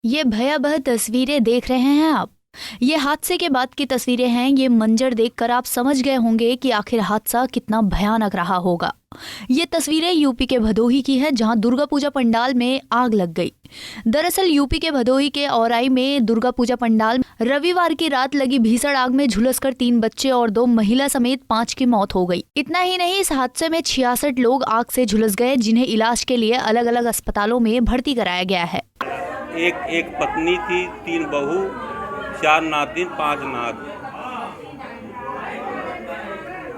ये भयावह तस्वीरें देख रहे हैं आप। ये हादसे के बाद की तस्वीरें हैं। ये मंजर देखकर आप समझ गए होंगे कि आखिर हादसा कितना भयानक रहा होगा। ये तस्वीरें यूपी के भदोही की है, जहां दुर्गा पूजा पंडाल में आग लग गई। दरअसल यूपी के भदोही के औराई में दुर्गा पूजा पंडाल रविवार की रात लगी भीषण आग में झुलसकर 3 बच्चे और 2 महिला समेत 5 की मौत हो गई। इतना ही नहीं, इस हादसे में 66 लोग आग से झुलस गए, जिन्हें इलाज के लिए अलग अलग अस्पतालों में भर्ती कराया गया है। एक पत्नी थी, 3 बहू, 4 नातिन, 5 नात।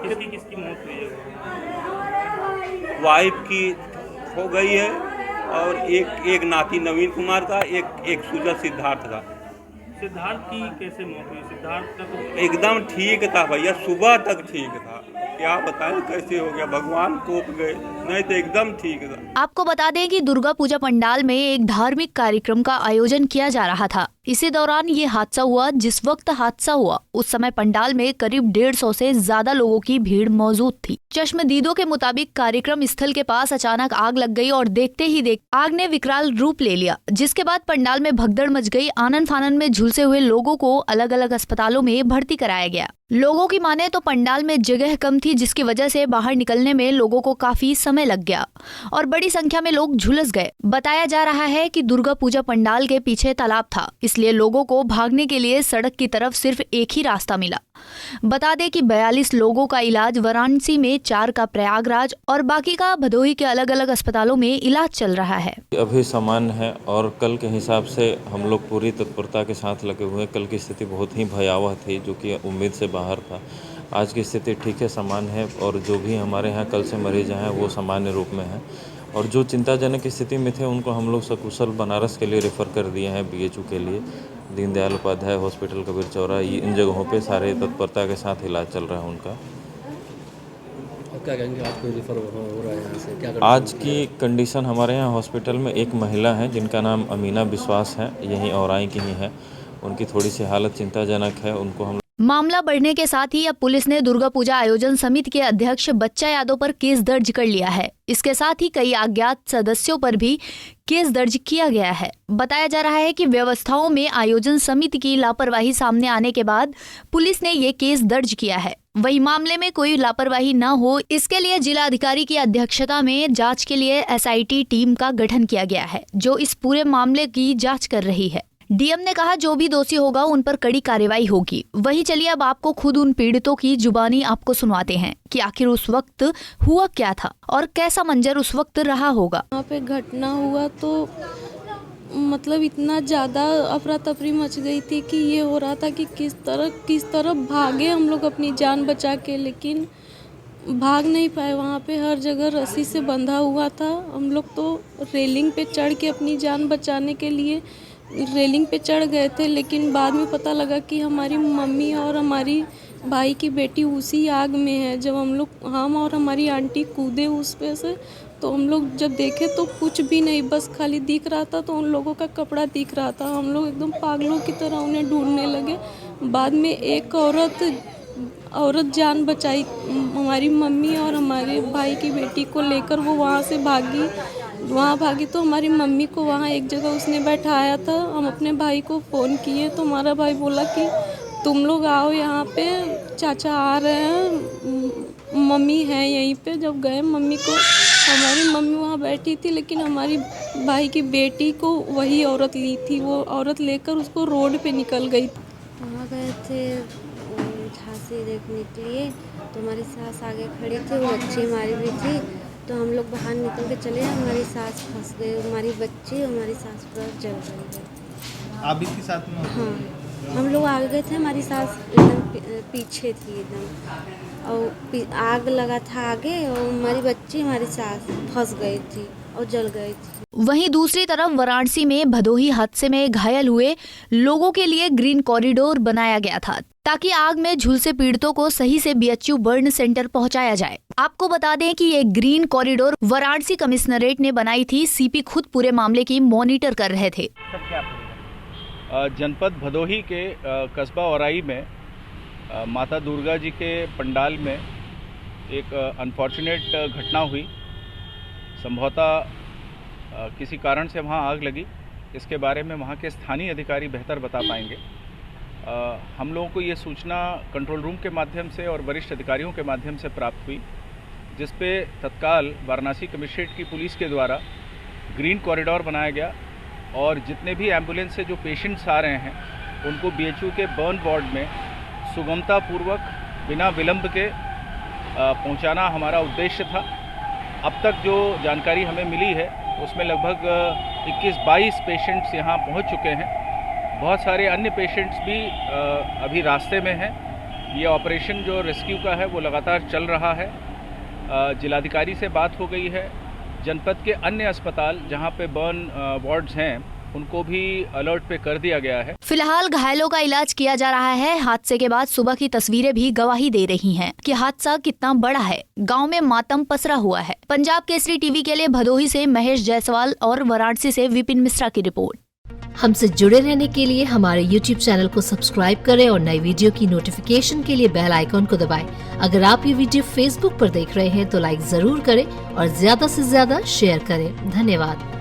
किसकी मौत हुई है? वाइफ की हो गई है और एक नाती नवीन कुमार का, एक सुजत सिद्धार्थ का। सिद्धार्थ की कैसे मौत हुई? सिद्धार्थ का तो एकदम ठीक था भैया, सुबह तक ठीक था। क्या बताएं कैसे हो गया, भगवान कोप गए, नहीं तो एकदम ठीक था। आपको बता दें कि दुर्गा पूजा पंडाल में एक धार्मिक कार्यक्रम का आयोजन किया जा रहा था। इसी दौरान ये हादसा हुआ। जिस वक्त हादसा हुआ उस समय पंडाल में करीब 150 से ज्यादा लोगों की भीड़ मौजूद थी। चश्मदीदों के मुताबिक कार्यक्रम स्थल के पास अचानक आग लग गई और देखते ही आग ने विकराल रूप ले लिया, जिसके बाद पंडाल में भगदड़ मच गई। आनन फानन में झुलसे हुए लोगों को अलग अलग अस्पतालों में भर्ती कराया गया। लोगों की माने तो पंडाल में जगह कम थी, जिसकी वजह से बाहर निकलने में लोगों को काफी समय लग गया और बड़ी संख्या में लोग झुलस गए। बताया जा रहा है कि दुर्गा पूजा पंडाल के पीछे तालाब था, इसलिए लोगों को भागने के लिए सड़क की तरफ सिर्फ एक ही रास्ता मिला। बता दें कि 42 लोगों का इलाज वाराणसी में, 4 का प्रयागराज और बाकी का भदोही के अलग अलग अस्पतालों में इलाज चल रहा है। अभी सामान्य है और कल के हिसाब से हम लोग पूरी तत्परता के साथ लगे हुए हैं। कल की स्थिति बहुत ही भयावह थी, जो कि उम्मीद से बाहर था। आज की स्थिति ठीक है, सामान्य है और जो भी हमारे यहाँ कल से मरीज हैं वो सामान्य रूप में हैं और जो चिंताजनक स्थिति में थे उनको हम लोग सकुशल बनारस के लिए रेफ़र कर दिए हैं, BHU के लिए। दीनदयाल उपाध्याय हॉस्पिटल कबीर चौरा, इन जगहों पे सारे तत्परता के साथ इलाज चल रहा है उनका। क्या कहेंगे, आज कोई रेफर हो रहा है यहाँ से? क्या आज की कंडीशन हमारे यहाँ हॉस्पिटल में एक महिला है जिनका नाम अमीना विश्वास है, यहीं औराई की ही है। उनकी थोड़ी सी हालत चिंताजनक है। उनको हम मामला बढ़ने के साथ ही अब पुलिस ने दुर्गा पूजा आयोजन समिति के अध्यक्ष बच्चा यादव पर केस दर्ज कर लिया है। इसके साथ ही कई अज्ञात सदस्यों पर भी केस दर्ज किया गया है। बताया जा रहा है कि व्यवस्थाओं में आयोजन समिति की लापरवाही सामने आने के बाद पुलिस ने ये केस दर्ज किया है। वही मामले में कोई लापरवाही न हो, इसके लिए जिलाधिकारी की अध्यक्षता में जांच के लिए SIT टीम का गठन किया गया है, जो इस पूरे मामले की जांच कर रही है। DM ने कहा जो भी दोषी होगा उन पर कड़ी कार्रवाई होगी। वहीं चलिए अब आपको खुद उन पीड़ितों की जुबानी आपको सुनवाते हैं कि आखिर उस वक्त हुआ क्या था और कैसा मंजर उस वक्त रहा होगा। वहाँ पे घटना हुआ तो मतलब इतना ज़्यादा अफरा तफरी मच गई थी कि ये हो रहा था कि किस तरह भागे हम लोग अपनी जान बचा के, लेकिन भाग नहीं पाए। वहाँ पे हर जगह रस्सी से बंधा हुआ था। हम लोग तो रेलिंग पे चढ़ के अपनी जान बचाने के लिए रेलिंग पे चढ़ गए थे, लेकिन बाद में पता लगा कि हमारी मम्मी और हमारी भाई की बेटी उसी आग में है। जब हम और हमारी आंटी कूदे उस पे से, तो हम लोग जब देखे तो कुछ भी नहीं, बस खाली दिख रहा था तो उन लोगों का कपड़ा दिख रहा था। हम लोग एकदम पागलों की तरह उन्हें ढूंढने लगे। बाद में एक औरत जान बचाई, हमारी मम्मी और हमारे भाई की बेटी को लेकर वो वहाँ से भागी तो हमारी मम्मी को वहाँ एक जगह उसने बैठाया था। हम अपने भाई को फ़ोन किए तो हमारा भाई बोला कि तुम लोग आओ यहाँ पे, चाचा आ रहे हैं, मम्मी है यहीं पे। जब गए हमारी मम्मी वहाँ बैठी थी, लेकिन हमारी भाई की बेटी को वही औरत ली थी। वो औरत लेकर उसको रोड पे निकल गई। वहाँ गए थे झांसी देखने के लिए, तो हमारी सास आगे खड़ी थी, वो बच्ची हमारी भी थी। तो हम लोग बाहर निकल के चले, हमारी सास फंस गई, हमारी बच्ची हमारी सास पर जल रही है। आप भी थी साथ में? हाँ, हम लोग आगे गए थे, हमारी सास एकदम पीछे थी एकदम, और आग लगा था आगे, और हमारी बच्ची हमारी सास फंस गई थी और जल गई थी। वहीं दूसरी तरफ वाराणसी में भदोही हादसे में घायल हुए लोगों के लिए ग्रीन कॉरिडोर बनाया गया था, ताकि आग में झुलसे पीड़ितों को सही से BHU बर्न सेंटर पहुंचाया जाए। आपको बता दें कि ये ग्रीन कॉरिडोर वाराणसी कमिश्नरेट ने बनाई थी। CP खुद पूरे मामले की मॉनिटर कर रहे थे। जनपद भदोही के कस्बा औराई में माता दुर्गा जी के पंडाल में एक अनफॉर्चुनेट घटना हुई। संभवतः किसी कारण से वहाँ आग लगी इसके बारे में वहाँ के स्थानीय अधिकारी बेहतर बता पाएंगे। हम लोगों को ये सूचना कंट्रोल रूम के माध्यम से और वरिष्ठ अधिकारियों के माध्यम से प्राप्त हुई, जिस पे तत्काल वाराणसी कमिश्नरेट की पुलिस के द्वारा ग्रीन कॉरिडोर बनाया गया और जितने भी एम्बुलेंस से जो पेशेंट्स आ रहे हैं उनको बीएचयू के बर्न वार्ड में सुगमतापूर्वक बिना विलंब के पहुंचाना हमारा उद्देश्य था। अब तक जो जानकारी हमें मिली है उसमें लगभग 21-22 पेशेंट्स यहाँ पहुंच चुके हैं। बहुत सारे अन्य पेशेंट्स भी अभी रास्ते में हैं। ये ऑपरेशन जो रेस्क्यू का है वो लगातार चल रहा है। जिलाधिकारी से बात हो गई है। जनपद के अन्य अस्पताल जहाँ पे बर्न वार्ड्स हैं उनको भी अलर्ट पे कर दिया गया है। फिलहाल घायलों का इलाज किया जा रहा है। हादसे के बाद सुबह की तस्वीरें भी गवाही दे रही हैं कि हादसा कितना बड़ा है। गांव में मातम पसरा हुआ है। पंजाब केसरी टीवी के लिए भदोही से महेश जायसवाल और वाराणसी से विपिन मिश्रा की रिपोर्ट। हमसे जुड़े रहने के लिए हमारे YouTube चैनल को सब्सक्राइब करें और नई वीडियो की नोटिफिकेशन के लिए बेल आइकॉन को दबाएं। अगर आप ये वीडियो Facebook पर देख रहे हैं तो लाइक जरूर करें और ज्यादा से ज्यादा शेयर करें। धन्यवाद।